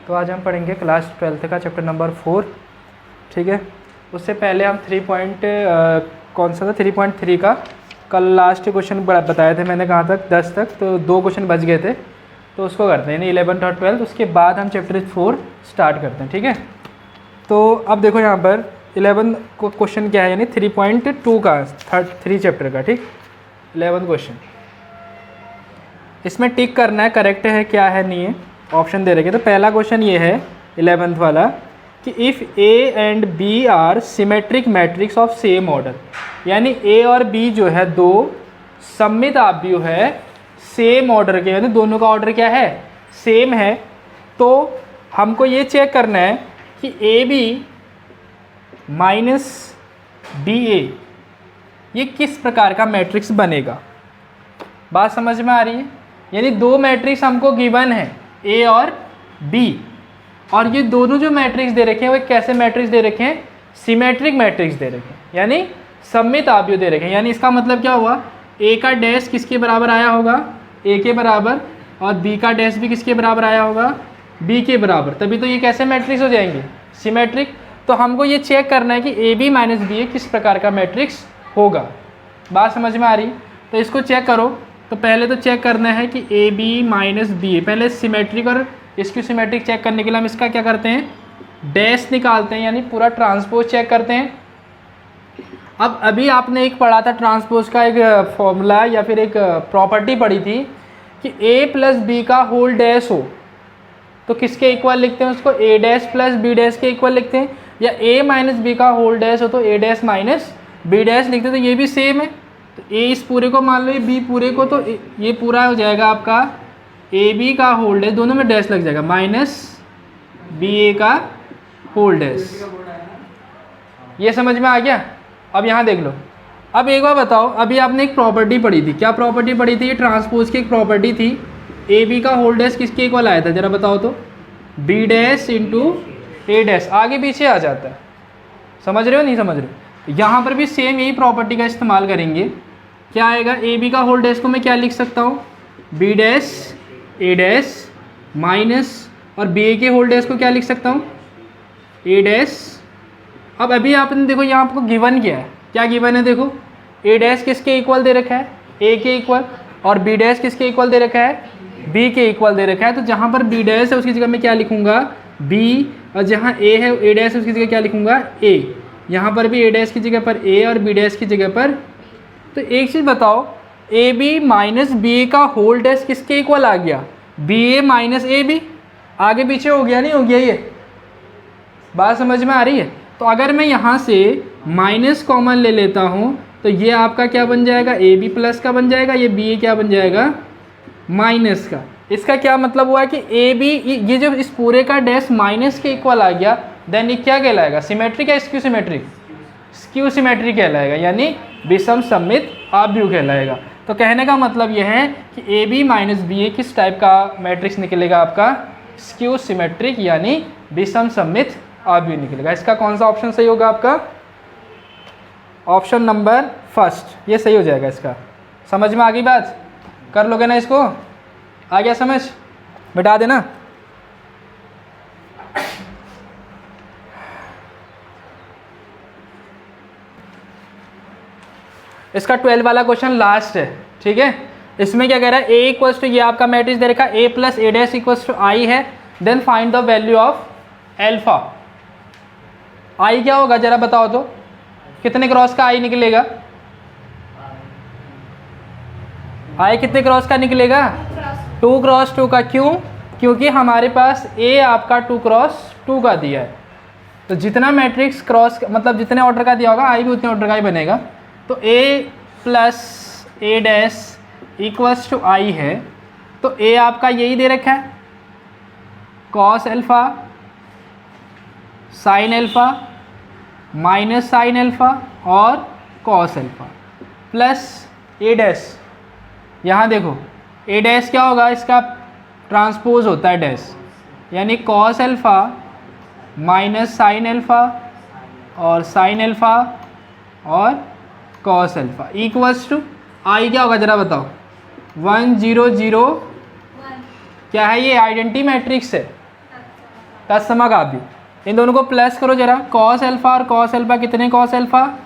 तो आज हम पढ़ेंगे क्लास 12th का चैप्टर नंबर 4, ठीक है। उससे पहले हम कौन सा था 3.3 का कल लास्ट क्वेश्चन बताए थे मैंने, कहाँ तक 10 तक, तो 2 क्वेश्चन बच गए थे, तो उसको करते हैं यानी 11th और 12th, उसके बाद हम चैप्टर 4 स्टार्ट करते हैं, ठीक है। तो अब देखो यहाँ पर 11 को क्वेश्चन क्या है, यानी 3.2 का 3 चैप्टर का, ठीक। 11 क्वेश्चन इसमें टिक करना है, करेक्ट है क्या है नहीं है, ऑप्शन दे रखे। तो पहला क्वेश्चन ये है 11th वाला कि if A and B are symmetric matrix of same order, यानी ए और बी जो है दो सममित आव्यूह है सेम ऑर्डर के, यानी दोनों का ऑर्डर क्या है, सेम है। तो हमको ये चेक करना है कि ए बी माइनस बी ए ये किस प्रकार का मैट्रिक्स बनेगा। बात समझ में आ रही है? यानी दो मैट्रिक्स हमको गिवन है ए और बी, और ये दोनों जो मैट्रिक्स दे रखे हैं वो कैसे मैट्रिक्स दे रखे हैं, सिमेट्रिक मैट्रिक्स दे रखे हैं, यानी सममित आव्यूह दे रखे हैं। यानी इसका मतलब क्या हुआ, ए का डैश किसके बराबर आया होगा, ए के बराबर, और बी का डैश भी किसके बराबर आया होगा, बी के बराबर, तभी तो ये कैसे मैट्रिक्स हो जाएंगे, सिमेट्रिक। तो हमको ये चेक करना है कि ए बी माइनस बी ए किस प्रकार का मैट्रिक्स होगा। बात समझ में आ रही? तो इसको चेक करो। तो पहले तो चेक करना है कि ए बी माइनस बी ए, पहले सिमेट्रिक और इसकी सिमेट्रिक चेक करने के लिए हम इसका क्या करते हैं, डैश निकालते हैं, यानी पूरा ट्रांसपोज चेक करते हैं। अब अभी आपने एक पढ़ा था ट्रांसपोज का एक फॉर्मूला या फिर एक प्रॉपर्टी पढ़ी थी कि ए प्लस बी का होल डैश हो तो किसके इक्वल लिखते हैं उसको, ए डैश प्लस बी डैश के इक्वल लिखते हैं, या ए माइनस बी का होल डैश हो तो ए डैश माइनस बी डैश लिखते हैं। तो ये भी सेम है, तो ए इस पूरे को मान लो, ये बी पूरे को, तो ये पूरा हो जाएगा आपका ए बी का होल डैश, दोनों में डैश लग जाएगा, माइनस बी ए का होल डैश। ये समझ में आ गया? अब यहाँ देख लो। अब एक बार बताओ, अभी आपने एक प्रॉपर्टी पढ़ी थी, क्या प्रॉपर्टी पढ़ी थी, ये ट्रांसपोज की एक प्रॉपर्टी थी, ए बी का होल डैश किसके इक्वल आया था, जरा बताओ तो, बी डैश इंटू ए डैश, आगे पीछे आ जाता है। समझ रहे हो नहीं समझ रहे हो? यहाँ पर भी सेम यही प्रॉपर्टी का इस्तेमाल करेंगे। क्या आएगा, ए बी का होल डैश को मैं क्या लिख सकता हूँ, बी डैश ए डैश माइनस, और बी ए के होल डैश को क्या लिख सकता हूँ, ए डैश। अब अभी आपने देखो यहाँ आपको गिवन क्या है, क्या गिवन है, देखो ए डैश किसके इक्वल दे रखा है, ए के इक्वल, और बी डैश किसके इक्वल दे रखा है, बी के इक्वल दे रखा है। तो जहाँ पर बी डैश है उसकी जगह मैं क्या लिखूँगा, बी, और जहाँ ए है ए डैश है उसकी जगह क्या लिखूँगा, ए। यहाँ पर भी ए डैश की जगह पर ए और बी डैश की जगह पर। तो एक चीज़ बताओ, A B minus B A का होल डैश किसके इक्वल आ गया, B A minus A B, आगे पीछे हो गया नहीं हो गया, ये बात समझ में आ रही है? तो अगर मैं यहाँ से माइनस कॉमन ले लेता हूँ तो ये आपका क्या बन जाएगा, ए बी प्लस का बन जाएगा, ये बी ए क्या बन जाएगा, माइनस का। इसका क्या मतलब हुआ कि ए बी, ये जब इस पूरे का डैश माइनस के इक्वल आ गया, देन ये क्या कहलाएगा, सिमेट्रिक या स्क्यू सिमेट्रिक, स्क्यू सिमेट्रिक कहलाएगा, यानी विषम सममित आव्यूह कहलाएगा। तो कहने का मतलब यह है कि ए बी माइनस बी ए किस टाइप का मैट्रिक्स निकलेगा आपका, स्क्यू सिमेट्रिक यानी विषम सममित आव्यूह निकलेगा। इसका कौन सा ऑप्शन सही होगा आपका, ऑप्शन नंबर फर्स्ट, ये सही हो जाएगा। इसका समझ में आ गई बात, कर लोगे ना इसको, आ गया समझ, बिठा देना। इसका 12 वाला क्वेश्चन लास्ट है, ठीक है। इसमें क्या कह रहा है, ए इक्वल्स टू, ये आपका मैट्रिक्स दे रखा है, A plus A dash equals to I है, then find the value of alpha. I क्या होगा जरा बताओ तो, कितने क्रॉस का आई निकलेगा, आई कितने क्रॉस का निकलेगा, 2 क्रॉस 2 का। क्यों? क्योंकि हमारे पास ए आपका 2 क्रॉस 2 का दिया है, तो जितना मैट्रिक्स क्रॉस मतलब जितने ऑर्डर का दिया होगा आई भी उतने ऑर्डर का ही बनेगा। तो A plus A dash equals to I है, तो ए आपका यही दे रखा है, cos alpha sine alpha minus sine alpha और cos alpha, plus A dash. यहाँ देखो ए डैश क्या होगा, इसका ट्रांसपोज होता है डैश, यानी cos alpha minus sine alpha और साइन एल्फा और कॉस एल्फा इक्वल्स टू आई क्या होगा जरा बताओ, 1 0 0 क्या है, ये आइडेंटिटी मैट्रिक्स है, तत्समक आव्यूह, इन दोनों को प्लस करो जरा, कॉस अल्फा और कॉस अल्फा कितने cos alpha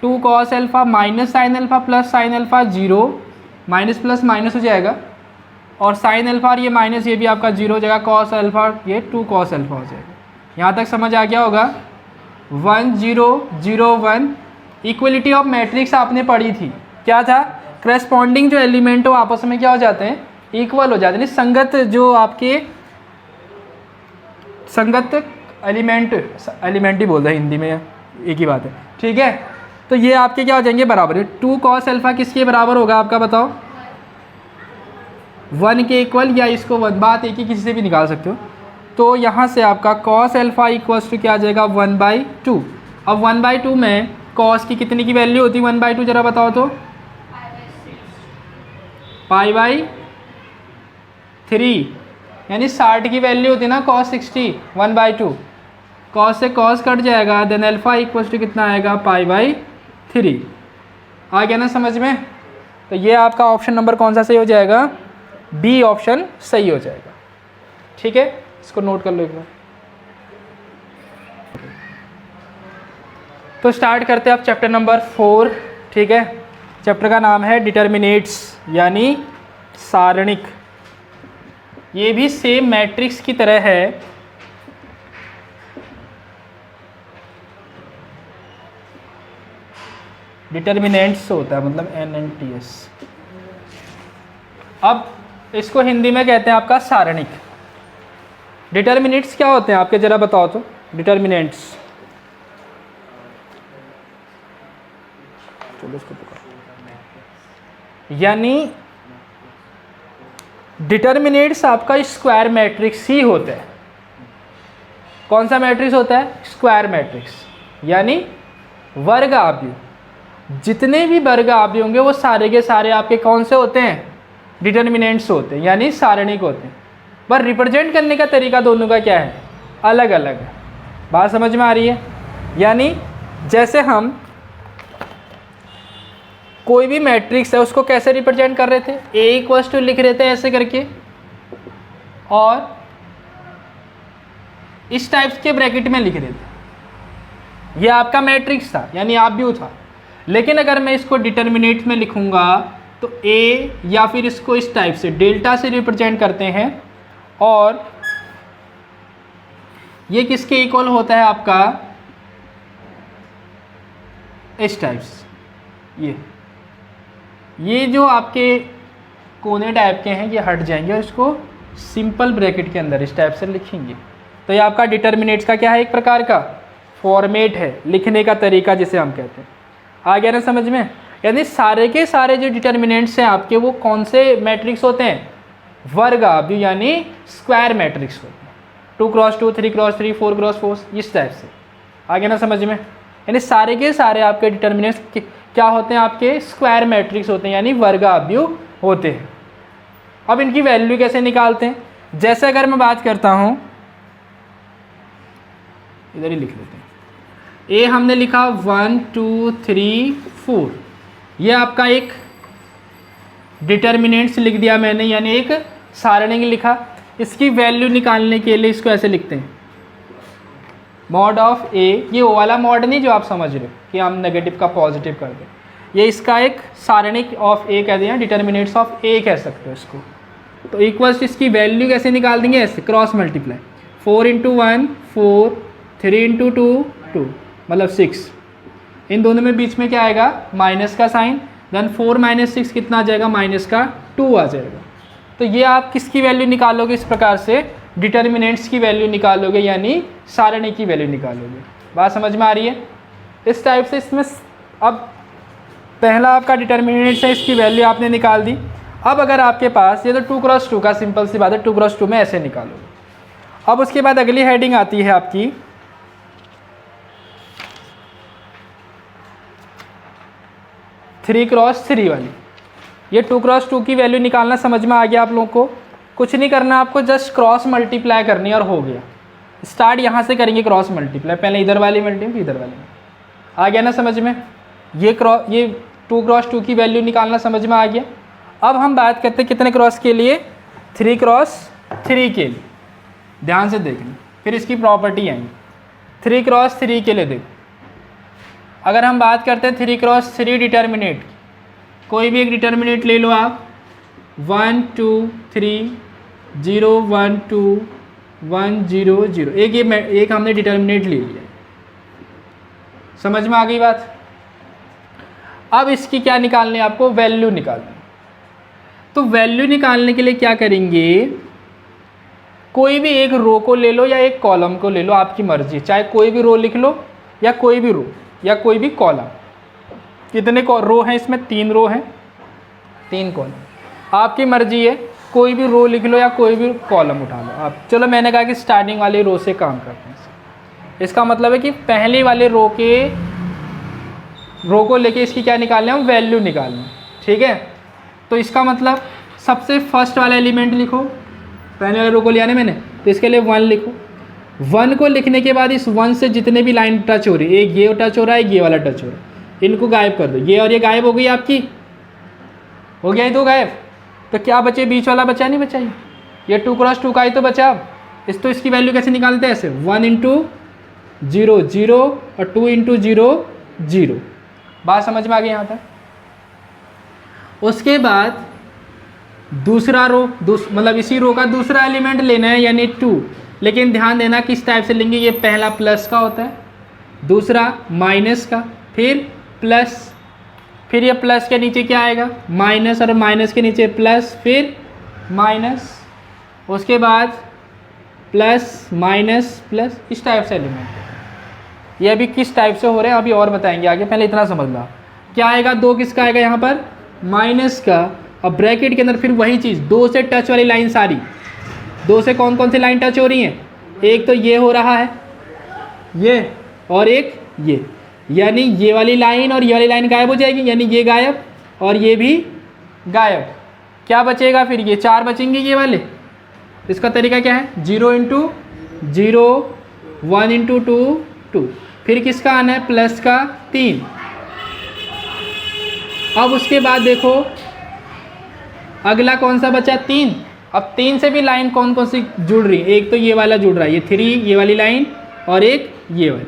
2 cos alpha minus sine alpha plus sine alpha 0, minus plus minus हो जाएगा, और साइन अल्फा और ये माइनस ये भी आपका 0 हो जाएगा, कॉस अल्फा ये 2 कॉस अल्फा हो जाएगा। यहाँ तक समझ आ गया होगा। 1 0 0 1 इक्वलिटी ऑफ मैट्रिक्स आपने पढ़ी थी, क्या था, करस्पॉन्डिंग जो एलिमेंट हो आपस में क्या हो जाते हैं, इक्वल हो जाते हैं, संगत जो आपके संगत एलिमेंट ही बोलते हैं हिंदी में, एक ही बात है, ठीक है। तो ये आपके क्या हो जाएंगे, बराबर। 2 कॉस अल्फा किसके बराबर होगा आपका बताओ, 1 के इक्वल, या इसको 1 बात एक ही किसी से भी निकाल सकते हो। तो यहाँ से आपका कॉस अल्फा इक्वल्स टू क्या आ जाएगा 1/2। अब 1/2 में कॉस की कितनी की वैल्यू होती है 1/2 जरा बताओ तो, π/3, यानी 60 की वैल्यू होती है ना कॉस 60, 1/2, कॉस से कॉस कट जाएगा, देन अल्फा इक्वल्स टू कितना आएगा π/3। आ गया ना समझ में। तो ये आपका ऑप्शन नंबर कौन सा सही हो जाएगा, बी ऑप्शन सही हो जाएगा, ठीक है। इसको नोट कर लो एक बार। तो स्टार्ट करते हैं आप चैप्टर नंबर 4, ठीक है। चैप्टर का नाम है डिटर्मिनेट्स यानी सारणिक। ये भी सेम मैट्रिक्स की तरह है, डिटर्मिनेंट्स होता है मतलब NNTS। अब इसको हिंदी में कहते हैं आपका सारणिक। डिटर्मिनेंट्स क्या होते हैं आपके जरा बताओ तो, डिटर्मिनेंट्स, चलो इसको पकड़ो, यानी डिटर्मिनेंट्स आपका स्क्वायर मैट्रिक्स ही होता है। कौन सा मैट्रिक्स होता है, स्क्वायर मैट्रिक्स, यानी वर्ग आव्यूह। जितने भी वर्ग आव्यूह होंगे वो सारे के सारे आपके कौन से होते हैं, डिटर्मिनेंट्स होते हैं, यानी सारणिक होते हैं। पर रिप्रेजेंट करने का तरीका दोनों का क्या है, अलग अलग है। बात समझ में आ रही है। यानी जैसे हम कोई भी मैट्रिक्स है उसको कैसे रिप्रेजेंट कर रहे थे, ए इक्वल्स टू लिख रहे थे ऐसे करके, और इस टाइप के ब्रैकेट में लिख रहे थे, ये आपका मैट्रिक्स था यानी आव्यूह था। लेकिन अगर मैं इसको डिटर्मिनेट में लिखूंगा तो ए, या फिर इसको इस टाइप से डेल्टा से रिप्रेजेंट करते हैं, और ये किसके इक्वल होता है आपका, इस टाइप से। ये जो आपके कोने टाइप के हैं ये हट जाएंगे और इसको सिंपल ब्रैकेट के अंदर इस टाइप से लिखेंगे। तो ये आपका डिटर्मिनेट्स का क्या है, एक प्रकार का फॉर्मेट है, लिखने का तरीका जिसे हम कहते हैं। आ गया ना समझ में। यानी सारे के सारे जो डिटर्मिनेंट्स हैं आपके वो कौन से मैट्रिक्स होते हैं, वर्ग आव्यूह यानी स्क्वायर मैट्रिक्स होते हैं। 2x2 3x3 4x4 इस टाइप से। आ गया ना समझ में। यानी सारे के सारे आपके डिटर्मिनेंट्स क्या होते हैं, आपके स्क्वायर मैट्रिक्स होते हैं यानी वर्ग आव्यूह होते हैं। अब इनकी वैल्यू कैसे निकालते हैं, जैसे अगर मैं बात करता हूँ, इधर ही लिख लेते हैं, ए हमने लिखा 1 2 3 4, ये आपका एक डिटर्मिनेंट्स लिख दिया मैंने, यानी एक सारणिक लिखा। इसकी वैल्यू निकालने के लिए इसको ऐसे लिखते हैं, मॉड ऑफ ए, ये वो वाला मॉड नहीं जो आप समझ रहे हो कि हम नेगेटिव का पॉजिटिव कर दें, ये इसका एक सारणिक ऑफ ए कह दें, डिटर्मिनेंट्स ऑफ ए कह सकते हो इसको। तो इक्वल्स इसकी वैल्यू कैसे निकाल देंगे, ऐसे क्रॉस मल्टीप्लाई, 4 × 1 4, 3 × 2 2, मतलब 6। इन दोनों में बीच में क्या आएगा, माइनस का साइन, देन 4 - 6 कितना आ जाएगा, -2 आ जाएगा। तो ये आप किसकी वैल्यू निकालोगे, इस प्रकार से डिटर्मिनेंट्स की वैल्यू निकालोगे यानी सारणी की वैल्यू निकालोगे। बात समझ में आ रही है। इस टाइप से इसमें अब पहला आपका डिटर्मिनेंट्स है, इसकी वैल्यू आपने निकाल दी। अब अगर आपके पास ये तो 2x2 का सिंपल सी बात है, 2x2 में ऐसे निकालोगे। अब उसके बाद अगली हेडिंग आती है आपकी 3x3 वाली। ये 2x2 की वैल्यू निकालना समझ में आ गया आप लोगों को। कुछ नहीं करना आपको, जस्ट क्रॉस मल्टीप्लाई करनी और हो गया। स्टार्ट यहाँ से करेंगे क्रॉस मल्टीप्लाई, पहले इधर वाली मल्टीप्लाई इधर वाली। आ गया ना समझ में। ये 2x2 की वैल्यू निकालना समझ में आ गया। अब हम बात करते हैं कितने क्रॉस के लिए, 3x3 के लिए। ध्यान से देखना, फिर इसकी प्रॉपर्टी आएंगी। 3x3 के लिए देखो, अगर हम बात करते हैं 3x3 डिटर्मिनेट, कोई भी एक डिटर्मिनेट ले लो आप, 1 2 3 0 1 2 1 0 0, एक हमने डिटर्मिनेट ले लिया। समझ में आ गई बात? अब इसकी क्या निकालनी है आपको? वैल्यू निकालनी। तो वैल्यू निकालने के लिए क्या करेंगे, कोई भी एक रो को ले लो या एक कॉलम को ले लो, आपकी मर्जी, चाहे कोई भी रो लिख लो या कोई भी रो या कोई भी कॉलम। कितने रो हैं इसमें? 3 रो हैं, 3 कॉलम, आपकी मर्जी है, कोई भी रो लिख लो या कोई भी कॉलम उठा लो आप। चलो मैंने कहा कि स्टार्टिंग वाली रो से काम करते हैं। इसका मतलब है कि पहले वाले रो को लेके इसकी क्या निकालना है? वैल्यू निकालना है। ठीक है, तो इसका मतलब सबसे फर्स्ट वाला एलिमेंट लिखो, पहले वाले रो को लिया ना मैंने, तो इसके लिए 1 लिखो। 1 को लिखने के बाद इस 1 से जितने भी लाइन टच हो रही है, एक ये टच हो रहा है, एक ये वाला टच हो रहा है, इनको गायब कर दो। ये और ये गायब हो गई आपकी, हो गया ही तो गायब। तो क्या बचे? बीच वाला बचा, नहीं बचा ये 2x2 का ही तो बचा। तो इसकी वैल्यू कैसे निकालते हैं? ऐसे 1 × 0 0 और 2 × 0 0। बात समझ में आ गई यहाँ तक? उसके बाद दूसरा रो, मतलब इसी रो का दूसरा एलिमेंट लेना है, यानी 2। लेकिन ध्यान देना किस टाइप से लेंगे, ये पहला प्लस का होता है, दूसरा माइनस का, फिर प्लस, फिर ये प्लस के नीचे क्या आएगा? माइनस, और माइनस के नीचे प्लस, फिर माइनस, उसके बाद प्लस माइनस प्लस, इस टाइप से एलिमेंट। ये अभी किस टाइप से हो रहे हैं अभी और बताएंगे आगे, पहले इतना समझ लो। क्या आएगा? 2 किसका आएगा यहाँ पर? माइनस का। अब ब्रैकेट के अंदर फिर वही चीज़, 2 से टच वाली लाइन सारी। 2 से कौन कौन सी लाइन टच हो रही हैं? एक तो ये हो रहा है, ये, और एक ये, यानी ये वाली लाइन और ये वाली लाइन गायब हो जाएगी, यानी ये गायब और ये भी गायब। क्या बचेगा फिर? ये 4 बचेंगे ये वाले। इसका तरीका क्या है? 0 × 0 1 × 2 2, फिर किसका आना है? प्लस का 3। अब उसके बाद देखो अगला कौन सा बचा? 3। अब 3 से भी लाइन कौन कौन सी जुड़ रही है? एक तो ये वाला जुड़ रहा है, ये 3 ये वाली लाइन, और एक ये वाली।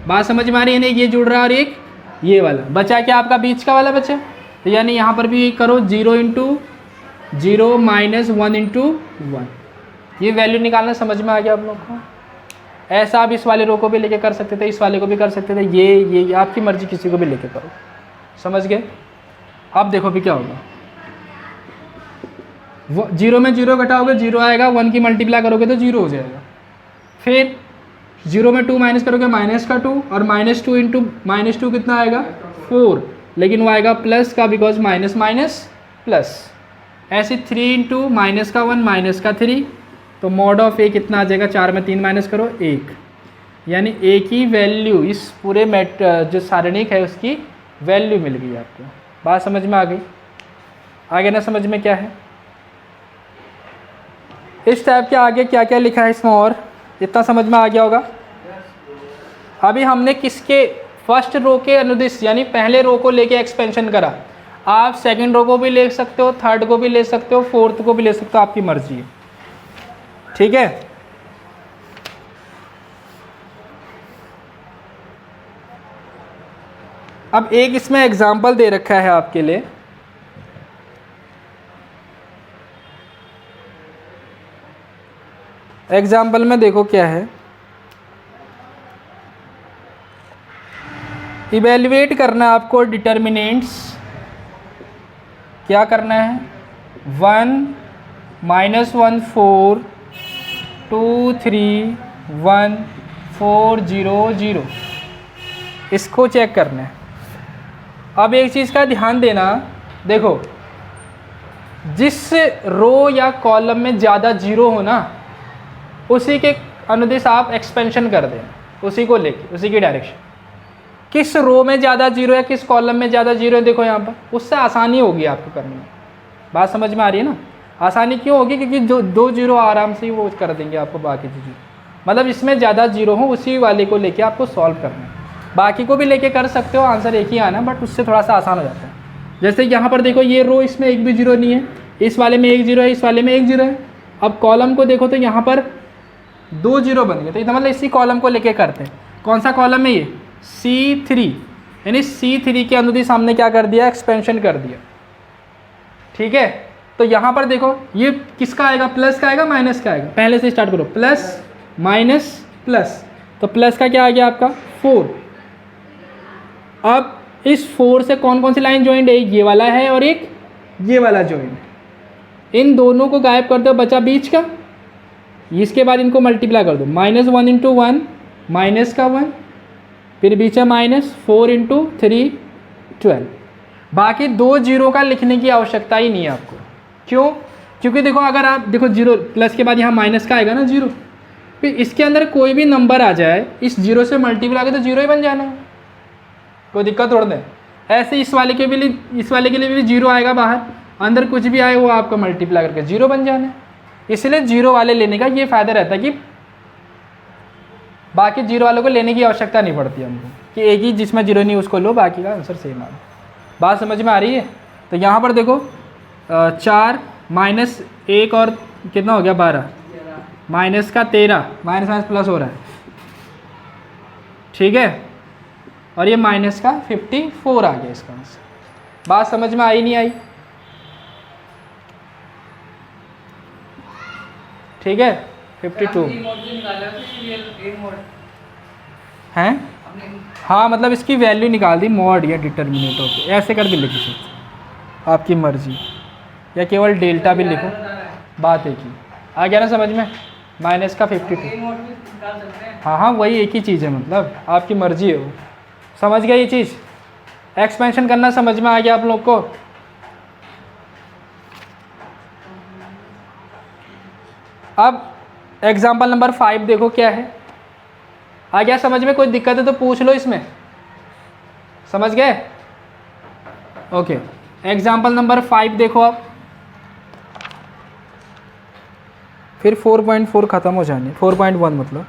बात समझ में आ रही है ना? ये जुड़ रहा है और एक ये वाला बचा। क्या आपका बीच का वाला बचा? तो यानी यहाँ पर भी करो 0 × 0 -1 × 1। ये वैल्यू निकालना समझ में आ गया आप लोग को? ऐसा आप इस वाले रो को भी लेके कर सकते थे, इस वाले को भी कर सकते थे, ये आपकी मर्जी, किसी को भी लेके करो। समझ गए? अब देखो भी क्या होगा। 0 में 0 घटाओगे 0 आएगा, 1 की मल्टीप्लाई करोगे तो 0 हो जाएगा। फिर 0 में 2 माइनस करोगे माइनस का 2, और -2 × -2 कितना आएगा? 4, लेकिन वो आएगा प्लस का, बिकॉज माइनस माइनस प्लस। ऐसे 3 × -1 -3, तो मॉड ऑफ ए कितना आ जाएगा? 4 में 3 माइनस करो 1, यानी ए की वैल्यू इस पूरे जो सारणिक है उसकी वैल्यू मिल गई आपको। बात समझ में आ गई? आगे ना समझ में क्या है? इस टाइप के आगे क्या क्या लिखा है इसमें, और इतना समझ में आ गया होगा। अभी हमने किसके? फर्स्ट रो के अनुदिश, यानी पहले रो को लेके एक्सपेंशन करा। आप सेकंड रो को भी ले सकते हो, थर्ड को भी ले सकते हो, फोर्थ को भी ले सकते हो, आपकी मर्जी है। ठीक है, अब एक इसमें एग्जाम्पल दे रखा है आपके लिए। एग्जाम्पल में देखो क्या है, इवेल्युएट करना है आपको डिटर्मिनेंट्स। क्या करना है? 1 -1 4 2 3 1 4 0 0, इसको चेक करना है। अब एक चीज़ का ध्यान देना, देखो जिस रो या कॉलम में ज़्यादा जीरो हो ना, उसी के अनुदिश आप एक्सपेंशन कर दें, उसी को लेके, उसी की डायरेक्शन। किस रो में ज़्यादा जीरो है, किस कॉलम में ज़्यादा जीरो है, देखो यहाँ पर, उससे आसानी होगी आपको करने में। बात समझ में आ रही है ना? आसानी क्यों होगी? क्योंकि जो 2 जीरो आराम से ही वो कर देंगे आपको बाकी चीज़ें। मतलब इसमें ज़्यादा जीरो हो उसी वाले को लेके आपको सॉल्व करना है। बाकी को भी लेके कर सकते हो, आंसर एक ही आना, बट उससे थोड़ा सा आसान हो जाता है। जैसे यहाँ पर देखो ये रो, इसमें एक भी जीरो नहीं है, इस वाले में 1 जीरो है, इस वाले में 1 जीरो है। अब कॉलम को देखो तो यहाँ पर 2 जीरो बन गए, तो इसका मतलब इसी कॉलम को लेके करते हैं। कौन सा कॉलम है ये? C3, यानी C3 के अनुदिश हमने क्या कर दिया? एक्सपेंशन कर दिया। ठीक है, तो यहाँ पर देखो ये किसका आएगा? प्लस का आएगा माइनस का आएगा? पहले से स्टार्ट करो, प्लस माइनस प्लस, तो प्लस का क्या आ गया आपका? 4। अब इस 4 से कौन कौन सी लाइन ज्वाइंट है? ये वाला है और एक ये वाला ज्वाइंट। इन दोनों को गायब कर दो, बचा बीच का। इसके बाद इनको मल्टीप्लाई कर दो, -1 × 1 माइनस का 1, फिर बीच में -4 × 3 12। बाकी 2 जीरो का लिखने की आवश्यकता ही नहीं है आपको। क्यों? क्योंकि देखो अगर आप देखो जीरो प्लस के बाद यहाँ माइनस का आएगा ना जीरो, फिर इसके अंदर कोई भी नंबर आ जाए इस जीरो से मल्टीप्लाई करके तो जीरो ही बन जाना है, कोई दिक्कत थोड़ा नहीं। ऐसे इस वाले के लिए भी जीरो आएगा बाहर, अंदर कुछ भी आए वो आपका मल्टीप्लाई करके जीरो बन जाना है। इसलिए जीरो वाले लेने का ये फ़ायदा रहता है कि बाकी जीरो वालों को लेने की आवश्यकता नहीं पड़ती हमको, कि एक ही जिसमें जीरो नहीं उसको लो, बाकी का आंसर सेम आ रहा। बात समझ में आ रही है? तो यहाँ पर देखो 4 -1 और कितना हो गया? 12, माइनस का 13, माइनस माइनस प्लस हो रहा है। ठीक है, और ये माइनस का 54 आ गया इसका आंसर। बात समझ में आई नहीं आई? ठीक है, 52 हैं। हाँ, मतलब इसकी वैल्यू निकाल दी, मॉड या डिटर्मिनेटर पे, ऐसे कर भी लिख सकते, आपकी मर्जी, या केवल डेल्टा भी लिखो, बात एक ही। आ गया ना समझ में? माइनस का 52, हाँ हाँ वही एक ही चीज़ है, मतलब आपकी मर्जी है वो। समझ गया ये चीज़? एक्सपेंशन करना समझ में आ गया आप लोग को? अब एग्जाम्पल नंबर 5 देखो क्या है। आ गया समझ में? कोई दिक्कत है तो पूछ लो इसमें। समझ गए? ओके, एग्जाम्पल नंबर 5 देखो आप। फिर 4.4 ख़त्म हो जाने, 4.1 मतलब।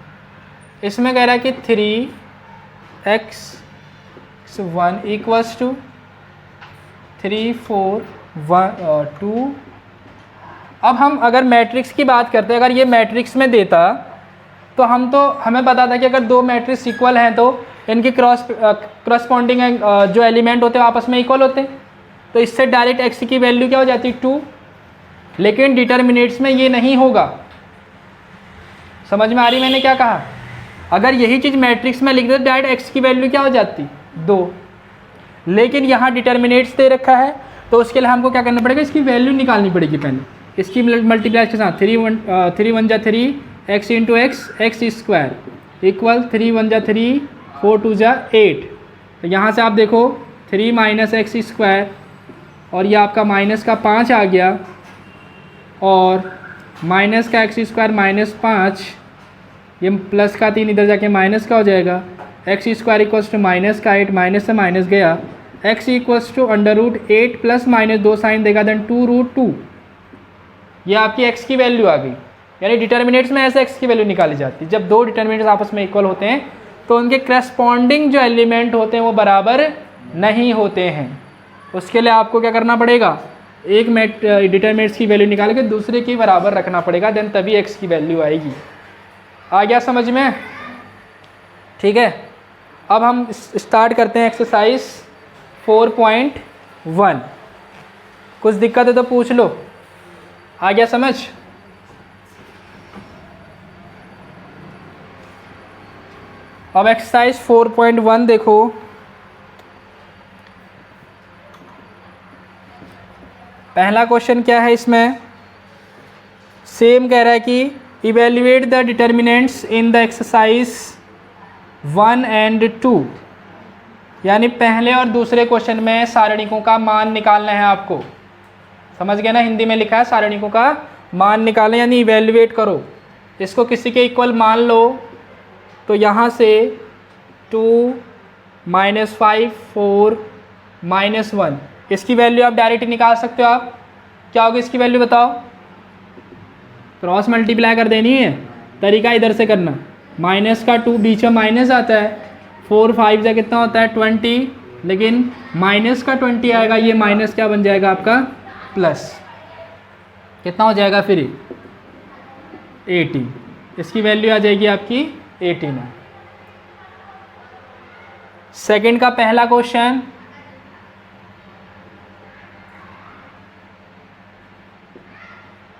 इसमें कह रहा है कि 3x1 = 3 4 1 2। अब हम अगर मैट्रिक्स की बात करते हैं, अगर ये मैट्रिक्स में देता तो हमें पता था कि अगर दो मैट्रिक्स इक्वल हैं तो इनके क्रॉसपॉन्डिंग जो एलिमेंट होते हैं आपस में इक्वल होते हैं, तो इससे डायरेक्ट x की वैल्यू क्या हो जाती है? 2। लेकिन डिटर्मिनेट्स में ये नहीं होगा। समझ में आ रही मैंने क्या कहा? अगर यही चीज़ मैट्रिक्स में लिख दे तो डायरेक्ट x की वैल्यू क्या हो जाती? 2। लेकिन यहाँ डिटर्मिनेट्स दे रखा है, तो उसके लिए हमको क्या करना पड़ेगा? इसकी वैल्यू निकालनी पड़ेगी पहले। इसकी मल्टीप्लाई के साथ 3 1 3 x × x स्क्वायर इक्वल 3 1 3 4 2 8। तो यहाँ से आप देखो 3 - x स्क्वायर, और ये आपका माइनस का 5 आ गया, और माइनस का x स्क्वायर -5, ये प्लस का 3 इधर जाके माइनस का हो जाएगा। x स्क्वायर = माइनस का 8, माइनस से माइनस गया, x = √8 + -2 साइन देगा, देन 2√2। ये आपकी x की वैल्यू आ गई। यानी डिटर्मिनेट्स में ऐसे x की वैल्यू निकाली जाती है। जब दो डिटर्मिनेट्स आपस में इक्वल होते हैं तो उनके करस्पॉन्डिंग जो एलिमेंट होते हैं वो बराबर नहीं होते हैं। उसके लिए आपको क्या करना पड़ेगा? एक डिटर्मिनेट्स की वैल्यू निकाल के दूसरे के बराबर रखना पड़ेगा, देन तभी x की वैल्यू आएगी। आ गया समझ में? ठीक है, अब हम स्टार्ट करते हैं एक्सरसाइज 4.1। कुछ दिक्कत है तो पूछ लो। आ गया समझ? अब एक्सरसाइज 4.1 देखो। पहला क्वेश्चन क्या है इसमें? सेम कह रहा है कि evaluate the determinants in the exercise 1 and 2। यानी पहले और दूसरे क्वेश्चन में सारणिकों का मान निकालना है आपको। समझ गए ना? हिंदी में लिखा है सारणिकों का मान निकालें, यानी इवेल्युएट करो। इसको किसी के इक्वल मान लो, तो यहाँ से 2 -5 4 -1, इसकी वैल्यू आप डायरेक्ट निकाल सकते हो। आप क्या होगी इसकी वैल्यू बताओ? क्रॉस मल्टीप्लाई कर देनी है। तरीका इधर से करना, माइनस का 2 बीच में माइनस आता है, 4 5 से कितना होता है? 20, लेकिन माइनस का 20 आएगा, ये माइनस क्या बन जाएगा आपका? प्लस। कितना हो जाएगा फिर? 80। इसकी वैल्यू आ जाएगी आपकी 18 ओम। सेकंड का पहला क्वेश्चन,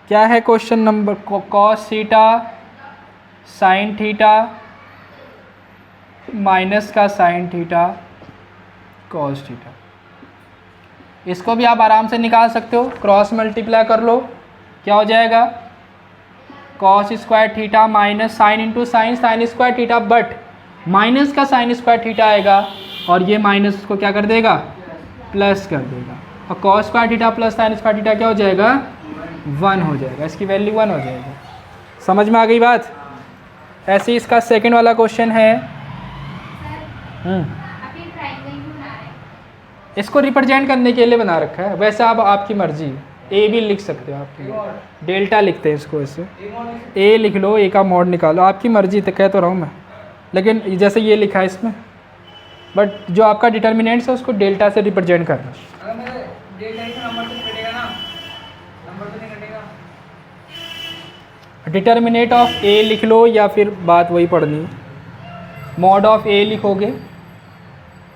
क्या है question number, cos theta sine theta minus का साइन थीटा कॉस थीटा। इसको भी आप आराम से निकाल सकते हो, क्रॉस मल्टीप्लाई कर लो, क्या हो जाएगा cos square theta minus sine into sine sine square theta, but minus का साइन स्क्वायर थीटा आएगा और ये माइनस उसको क्या कर देगा प्लस कर देगा, और cos square theta plus sine square theta क्या हो जाएगा 1 हो जाएगा, इसकी वैल्यू 1 हो जाएगी। समझ में आ गई बात। ऐसे ही इसका सेकंड वाला क्वेश्चन है, इसको रिप्रेजेंट करने के लिए बना रखा है, वैसे आप आपकी मर्जी है, ए भी लिख सकते हो आपके, डेल्टा लिखते हैं इसको, ऐसे ए लिख लो, ए का मॉड निकालो, आपकी मर्जी तो कह तो रहा हूँ मैं, लेकिन जैसे ये लिखा है इसमें, बट जो आपका डिटर्मिनेंट्स है उसको डेल्टा से रिप्रेजेंट करना। डिटर्मिनेट ऑफ ए लिख लो, या फिर बात वही पढ़नी, मॉड ऑफ ए लिखोगे,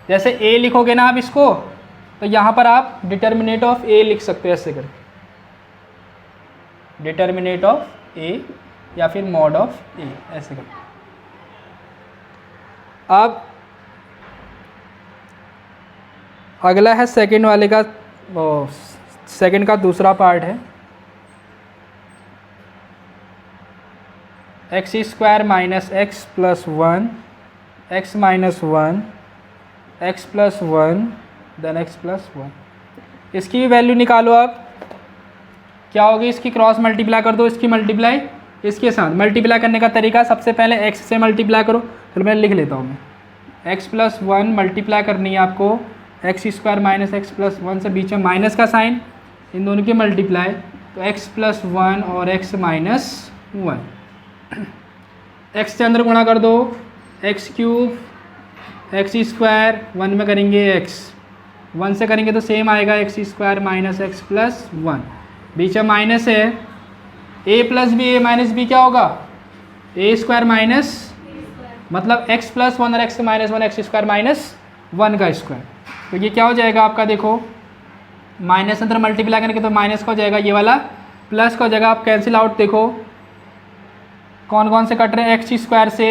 जैसे ए लिखोगे ना आप इसको, तो यहाँ पर आप डिटर्मिनेट ऑफ ए लिख सकते हो ऐसे करके, डिटर्मिनेट ऑफ ए या फिर मॉड ऑफ ए ऐसे करके। अब अगला है सेकंड वाले का, सेकंड का दूसरा पार्ट है, x square minus x plus 1 x minus 1 x plus 1 then x plus 1। इसकी भी वैल्यू निकालो आप, क्या होगी, इसकी क्रॉस मल्टीप्लाई कर दो, इसकी मल्टीप्लाई इसके साथ। मल्टीप्लाई करने का तरीका, सबसे पहले x से मल्टीप्लाई करो, फिर मैं लिख लेता हूँ, मैं x प्लस 1 मल्टीप्लाई करनी है आपको x square minus x plus 1 से, बीच में माइनस का साइन, इन दोनों की मल्टीप्लाई, तो x प्लस 1 और x माइनस 1, x से अंदर गुणा कर दो, एक्स क्यूब एक्स स्क्वायर 1 में करेंगे x, 1 से करेंगे तो सेम आएगा x square minus x plus 1, बीच में माइनस है, a plus B A minus B क्या होगा ए स्क्वायर माइनस, मतलब x प्लस 1 और x minus 1 x square minus 1 का स्क्वायर, तो ये क्या हो जाएगा आपका, देखो माइनस अंदर मल्टीप्लाई करेंगे तो माइनस का हो जाएगा, ये वाला प्लस का हो जाएगा, आप कैंसिल आउट देखो कौन कौन से कट रहे हैं, एक्स स्क्वायर से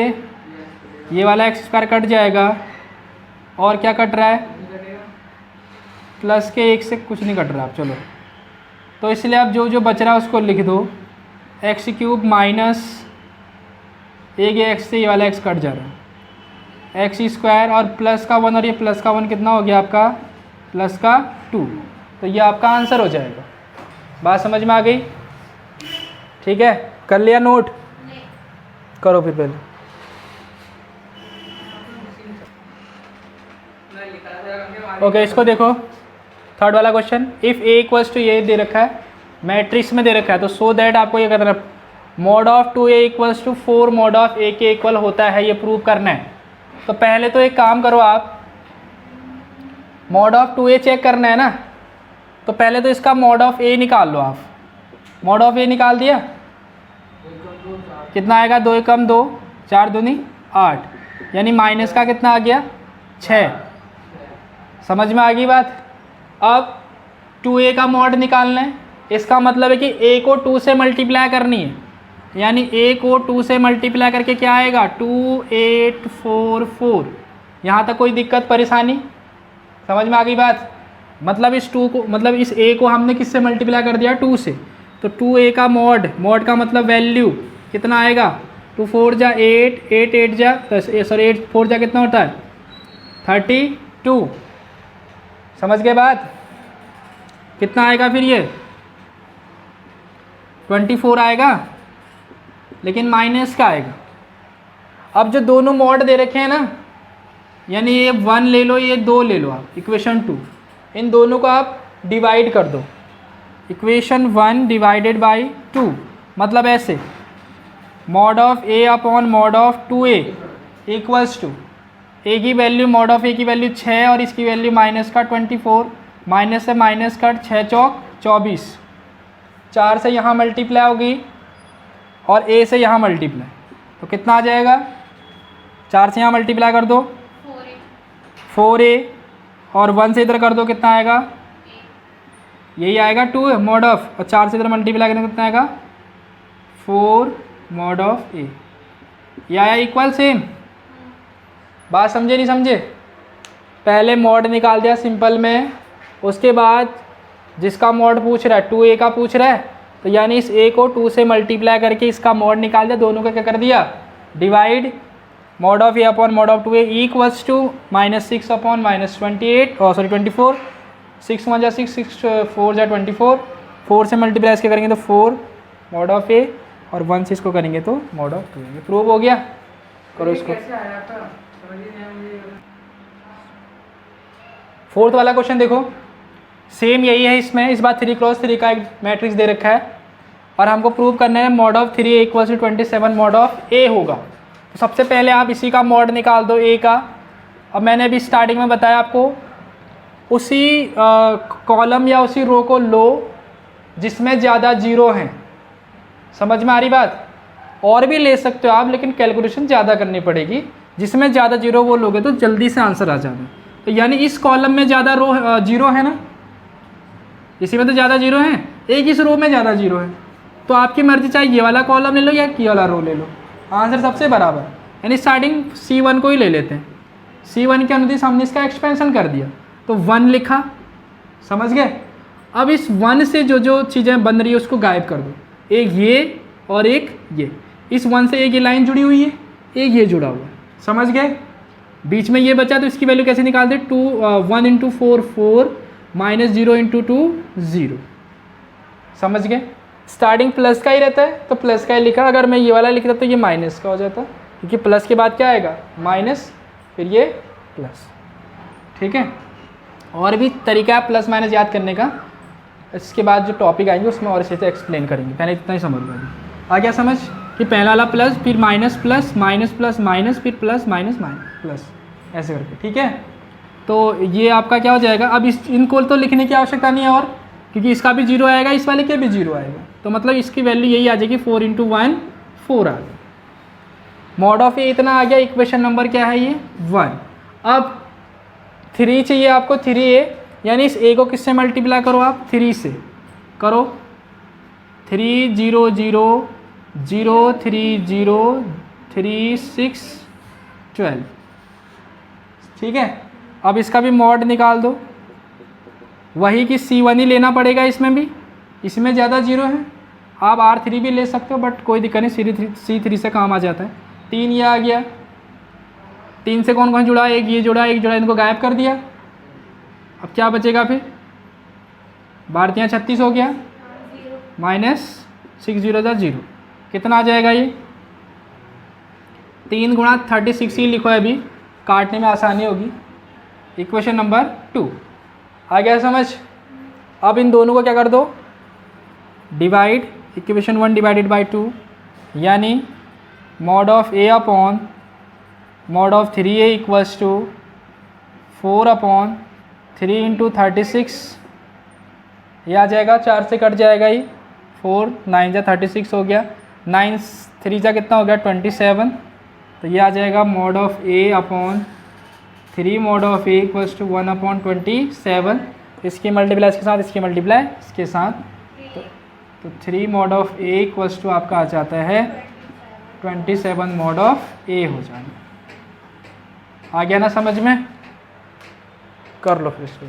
ये वाला एक्स स्क्वायर कट जाएगा, और क्या कट रहा है प्लस के 1 से कुछ नहीं कट रहा आप, चलो तो इसलिए आप जो जो बच रहा है उसको लिख दो, एक्स क्यूब माइनस एक एक्स से ये वाला एक्स कट जा रहा है, एक्स स्क्वायर और प्लस का 1 और ये प्लस का 1 कितना हो गया आपका प्लस का 2, तो ये आपका आंसर हो जाएगा। बात समझ में आ गई, ठीक है, कर लिया नोट, करो फिर पहले। ओके इसको देखो, थर्ड वाला question, if A equals to ये दे रखा है, मैट्रिक्स में दे रखा है, तो सो दैट आपको ये करना, mod of 2a equals to 4 mod of a के इक्वल होता है, ये प्रूव करना है। तो पहले तो एक काम करो आप, मॉड ऑफ 2a चेक करना है ना, तो पहले तो इसका मॉड ऑफ a निकाल लो आप, मॉड ऑफ a निकाल दिया, कितना आएगा 2 कम 2 4 दूनी 8, यानी माइनस का कितना आ गया 6, समझ में आ गई बात। अब 2a का मॉड निकालना है, इसका मतलब है कि a को 2 से मल्टीप्लाई करनी है, यानी a को 2 से मल्टीप्लाई करके क्या आएगा 2844, यहाँ तक कोई दिक्कत परेशानी, समझ में आ गई बात। मतलब इस 2 को, मतलब इस a को हमने किससे मल्टीप्लाई कर दिया 2 से, तो 2a का मॉड, मॉड का मतलब वैल्यू कितना आएगा 2 4 जा 8 8 8 जा सॉरी 8 4 जा कितना होता है 32, समझ गए बात। कितना आएगा फिर ये 24 आएगा, लेकिन माइनस का आएगा। अब जो दोनों मॉड दे रखे हैं ना, यानी ये 1 ले लो ये 2 ले लो आप, इक्वेशन 2, इन दोनों को आप डिवाइड कर दो, इक्वेशन 1 डिवाइडेड बाई 2, मतलब ऐसे mod of a upon mod of 2a equals to a की वैल्यू, मॉड ऑफ a की वैल्यू 6 और इसकी वैल्यू माइनस का 24, माइनस से माइनस कट 6 चौक 24, 4 से यहाँ मल्टीप्लाई होगी और a से यहाँ मल्टीप्लाई, तो कितना आ जाएगा, 4 से यहाँ मल्टीप्लाई कर दो 4a और 1 से इधर कर दो कितना आएगा, यही आएगा 2 मॉड ऑफ, और 4 से इधर मल्टीप्लाई करने कितना आएगा 4 मॉड ऑफ a। ये आया इक्वल सेम। बात समझे नहीं समझे? पहले मॉड निकाल दिया सिंपल में, उसके बाद जिसका मॉड पूछ रहा है 2a का पूछ रहा है, तो यानी इस a को 2 से मल्टीप्लाई करके इसका मॉड निकाल दिया, दोनों का क्या कर दिया divide, mod of a upon mod of 2a equals to -6 upon -28 और सॉरी 24, 6 1 जा 6, 6 4 जा 24, 4 से मल्टीप्लाई इसके करेंगे तो 4 मॉड ऑफ a और 1 से इसको करेंगे तो मॉड ऑफ 2a। ये प्रूव हो गया, करो इसको। फोर्थ वाला क्वेश्चन देखो, सेम यही है, इसमें इस बार 3 क्रॉस 3 का एक मैट्रिक्स दे रखा है और हमको प्रूव करना है mod of 3 equals to 27 mod of a होगा। तो सबसे पहले आप इसी का मॉड निकाल दो a का। अब मैंने अभी स्टार्टिंग में बताया आपको, उसी कॉलम या उसी रो को लो जिसमें ज़्यादा जीरो हैं। समझ में आ रही बात? और भी ले सकते हो आप, लेकिन कैलकुलेशन ज़्यादा करनी पड़ेगी। जिसमें ज़्यादा जीरो वो लोगे तो जल्दी से आंसर आ जाएगा। तो यानी इस कॉलम में ज़्यादा रो जीरो है ना, इसी में तो ज़्यादा जीरो है, एक इस रो में ज़्यादा जीरो है, तो आपकी मर्जी चाहे ये वाला कॉलम ले लो या ये वाला रो ले लो, आंसर सबसे बराबर। यानी स्टार्टिंग C1 को ही ले लेते हैं, C1 के अनुदिश हमने इसका एक्सपेंशन कर दिया तो 1 लिखा, समझ गए? अब इस 1 से जो जो चीज़ें बन रही है उसको गायब कर दो, एक ये और एक ये। इस 1 से एक ये लाइन जुड़ी हुई है, एक ये जुड़ा हुआ है, समझ गए? बीच में ये बचा तो इसकी वैल्यू कैसे निकाल दे, 1 × 4 4 -0 × 2 0। समझ गए? स्टार्टिंग प्लस का ही रहता है तो प्लस का ही लिखा, अगर मैं ये वाला लिखता तो ये माइनस का हो जाता, क्योंकि प्लस के बाद क्या आएगा माइनस, फिर ये प्लस। ठीक है, और भी तरीका है प्लस माइनस याद करने का, इसके बाद जो टॉपिक आएंगे उसमें और अच्छे से एक्सप्लेन करेंगे, पहले इतना ही समझ लो। आ गया समझ कि पहला वाला प्लस, फिर minus plus minus plus minus, फिर प्लस माइनस माइनस प्लस, ऐसे करके। ठीक है, तो ये आपका क्या हो जाएगा। अब इनको तो लिखने की आवश्यकता नहीं है और, क्योंकि इसका भी जीरो आएगा, इस वाले के भी जीरो आएगा, तो मतलब इसकी वैल्यू यही आ जाएगी 4 × 1 4 आ गया। मॉड ऑफ ए इतना आ गया, इक्वेशन नंबर क्या है ये 1। अब 3 चाहिए आपको, 3a, यानी इस a को किससे मल्टीप्लाई करो आप, 3 से करो, 3 0 0 0 3 0 3 6 12। ठीक है, अब इसका भी मॉड निकाल दो, वही कि C1 ही लेना पड़ेगा, इसमें भी, इसमें ज़्यादा जीरो है। आप R3 भी ले सकते हो बट कोई दिक्कत नहीं, C3 से काम आ जाता है। 3 ये आ गया, 3 से कौन कौन जुड़ा, एक ये जुड़ा, एक जुड़ा, इनको गायब कर दिया। अब क्या बचेगा फिर, 12 36 हो गया, -6 0 0, कितना आ जाएगा ये 3 × 36 ही लिखो है, अभी काटने में आसानी होगी। इक्वेशन नंबर 2 आ गया समझ। अब इन दोनों को क्या कर दो, डिवाइड, इक्वेशन 1 डिवाइडेड बाई 2, यानी mod of a upon mod of 3a equals to 4 upon 3 × 36, ये आ जाएगा, 4 से कट जाएगा ये, 4 9 जा 36 हो गया, 9 3 जा कितना हो गया 27, तो ये आ जाएगा mod of a upon 3 mod of a equals to 1 upon 27। इसकी मल्टीप्लाई इसके साथ, इसकी मल्टीप्लाई इसके साथ, तो 3 mod of a equals to आपका आ जाता है 27 मॉड ऑफ a हो जाएगा। आ गया ना समझ में? कर लो फिर इसको।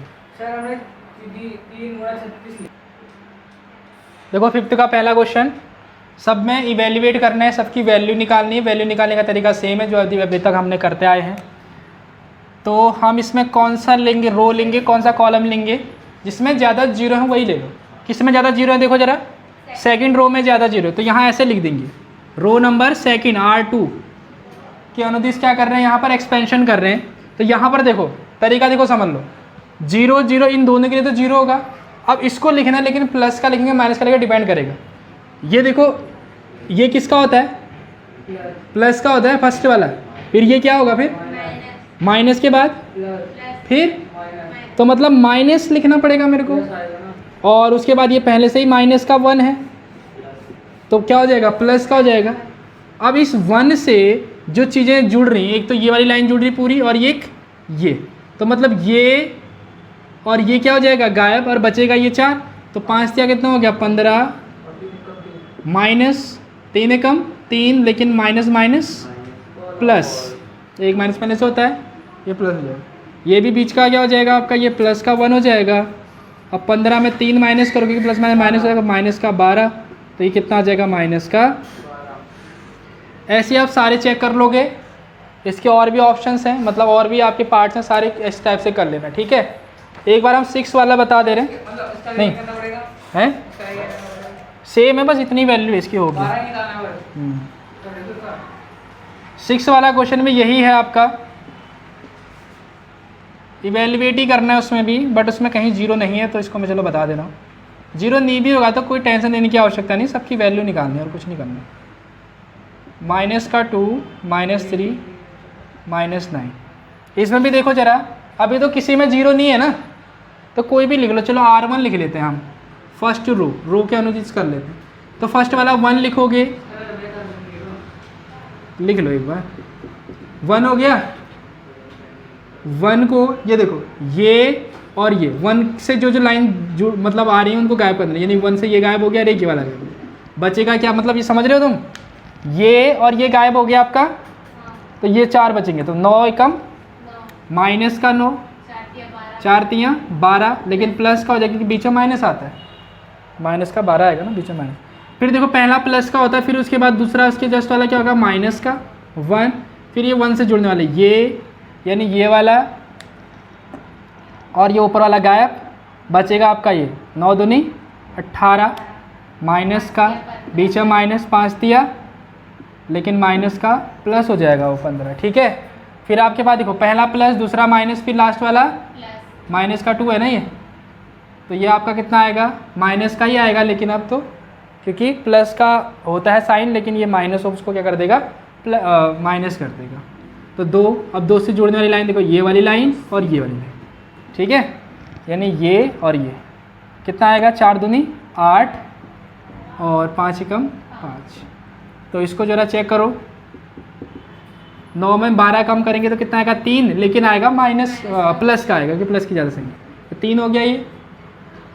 देखो 5th का पहला क्वेश्चन, सब में इवेल्युएट करना है, सबकी वैल्यू निकालनी है। वैल्यू निकालने का तरीका सेम है जो अभी तक हमने करते आए हैं। तो हम इसमें कौन सा लेंगे, रो लेंगे, कौन सा कॉलम लेंगे, जिसमें ज़्यादा जीरो है वही ले लो। किस में ज़्यादा जीरो है देखो ज़रा, सेकंड रो में ज़्यादा जीरो, तो यहाँ ऐसे लिख देंगे, रो नंबर सेकंड R2 के अनुदिश क्या कर रहे हैं, यहाँ पर एक्सपेंशन कर रहे हैं। तो यहाँ पर देखो तरीका, देखो समझ लो, 0 0 इन दोनों के लिए तो जीरो होगा। अब इसको लिखना, लेकिन प्लस का लिखेंगे माइनस का लिखेंगे, डिपेंड करेगा। ये देखो, ये किसका होता है, प्लस का होता है फर्स्ट वाला, फिर ये क्या होगा, फिर माइनस के बाद फिर, तो मतलब माइनस लिखना पड़ेगा मेरे को, और उसके बाद ये पहले से ही -1 है, तो क्या हो जाएगा, प्लस का हो जाएगा। अब इस 1 से जो चीज़ें जुड़ रही हैं, एक तो ये वाली लाइन जुड़ रही पूरी और ये, तो मतलब ये और ये क्या हो जाएगा गायब और बचेगा ये 4। तो 5 दिया कितना हो गया 15 माइनस 3 एकम 3, लेकिन माइनस माइनस प्लस, एक माइनस माइनस होता है, ये प्लस हो जाएगा। ये भी बीच का क्या हो जाएगा आपका, ये प्लस का 1 हो जाएगा। अब 15 में 3 माइनस करोगे प्लस माइनस माइनस हो जाएगा, माइनस का 12, तो ये कितना आ जाएगा माइनस का। ऐसे आप सारे चेक कर लोगे। इसके और भी ऑप्शंस हैं, मतलब और भी आपके पार्ट्स हैं, सारे इस टाइप से कर लेना, ठीक है। एक बार हम 6 वाला बता दे रहे हैं, नहीं हैं सेम है, बस इतनी वैल्यू इसकी होगी। 6 वाला क्वेश्चन भी यही है आपका, इवेल्युएट ही करना है उसमें भी, बट उसमें कहीं 0 नहीं है, तो इसको मैं चलो बता दे रहा हूँ। 0 नहीं भी होगा तो कोई टेंशन लेने की आवश्यकता नहीं, सबकी वैल्यू निकालनी है और कुछ नहीं करना। माइनस का 2 माइनस 3 माइनस 9, इसमें भी देखो जरा, अभी तो किसी में 0 नहीं है ना, तो कोई भी लिख लो। चलो R1 लिख लेते हैं हम, फर्स्ट रो के अनुचित कर लेते हैं। तो फर्स्ट वाला 1 लिखोगे, लिख लो एक बार, 1 हो गया। 1 को ये देखो, ये और ये 1 से जो लाइन जो मतलब आ रही है उनको गायब करना है, यानी 1 से ये गायब हो गया, ये वाला गायब, बचेगा क्या, मतलब ये समझ रहे हो तुम, ये और ये गायब हो गया आपका, तो ये 4 बचेंगे। तो 9 एकम माइनस का 9, 4 तियाँ 12, लेकिन प्लस का हो जाएगा क्योंकि बीच में माइनस आता है, माइनस का 12 आएगा ना बीच में माइनस। फिर देखो पहला प्लस का होता है, फिर उसके बाद दूसरा उसके जस्ट वाला क्या होगा माइनस का 1, फिर ये 1 से जुड़ने वाले ये, यानी ये वाला और ये ऊपर वाला गायब, बचेगा आपका ये 9 दूनी 18 माइनस का बीच में माइनस 5 दिया, लेकिन माइनस का प्लस हो जाएगा वो 15, ठीक है। फिर आपके पास देखो पहला प्लस दूसरा माइनस, फिर लास्ट वाला माइनस का 2 है ना ये, तो ये आपका कितना आएगा माइनस का ही आएगा, लेकिन अब तो क्योंकि प्लस का होता है साइन, लेकिन ये माइनस हो उसको क्या कर देगा माइनस कर देगा। तो 2, अब 2 से जोड़ने वाली लाइन देखो, ये वाली लाइन और ये वाली लाइन, ठीक है, यानी ये और ये कितना आएगा 4 दूनी 8 और 5 एकम 5। तो इसको जरा चेक करो, 9 में 12 कम करेंगे तो कितना आएगा 3, लेकिन आएगा माइनस प्लस का आएगा क्योंकि प्लस की ज़्यादा संख्या, तो 3 हो गया ये।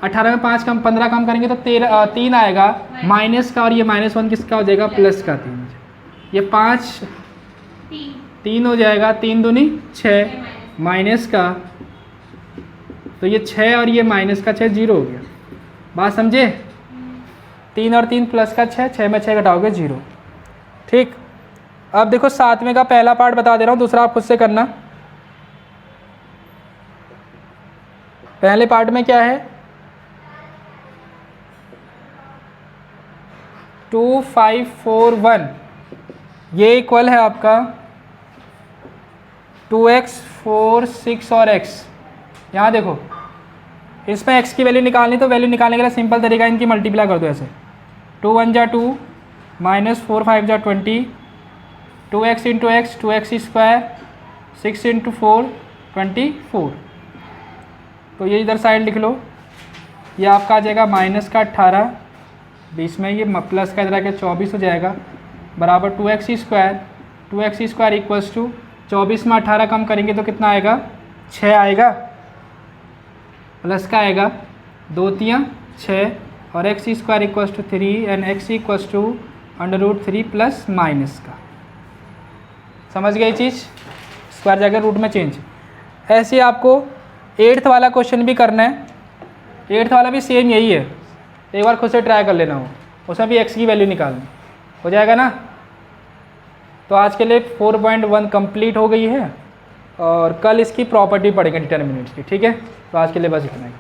18 में 5 कम 15 कम करेंगे तो 3 आएगा माइनस का, और ये -1 किसका हो जाएगा प्लस का 3, ये 5 3 हो जाएगा, 3 दूनी 6 माइनस का, तो ये 6 और ये माइनस का 6 0 हो गया, बात समझे। 3 और 3 प्लस का 6, 6 में 6 घटाओगे 0, ठीक। अब देखो 7वें का पहला पार्ट बता दे रहा हूँ, दूसरा आप खुद से करना। पहले पार्ट में क्या है 2 5 4 1, ये इक्वल है आपका 2x 4 6 और x। यहाँ देखो इसमें x की वैल्यू निकालनी, तो वैल्यू निकालने के लिए सिंपल तरीका इनकी मल्टीप्लाई कर दो ऐसे, 2 1 जा 2 -4 5 जा 20, 2x into x 2x square 6 into 4 24। तो ये इधर साइड लिख लो, ये आपका आ जाएगा माइनस का 18, बीच में ये प्लस का इधर आके 24 हो जाएगा, बराबर 2x स्क्वायर इक्वल्स टू 24 में 18 कम करेंगे तो कितना आएगा 6 आएगा, प्लस का आएगा 2 तियाँ 6, और x square equals to 3 and x equals to √3 plus minus का। समझ गए चीज़, स्क्वायर जाकर रूट में चेंज। ऐसे आपको 8th वाला क्वेश्चन भी करना है, 8th वाला भी सेम यही है, एक बार खुद से ट्राई कर लेना हो, उसमें भी x की वैल्यू निकालनी हो जाएगा ना। तो आज के लिए 4.1 कंप्लीट हो गई है, और कल इसकी प्रॉपर्टी पढ़ेंगे डिटर्मिनेंट्स की, ठीक है। तो आज के लिए बस इतना ही।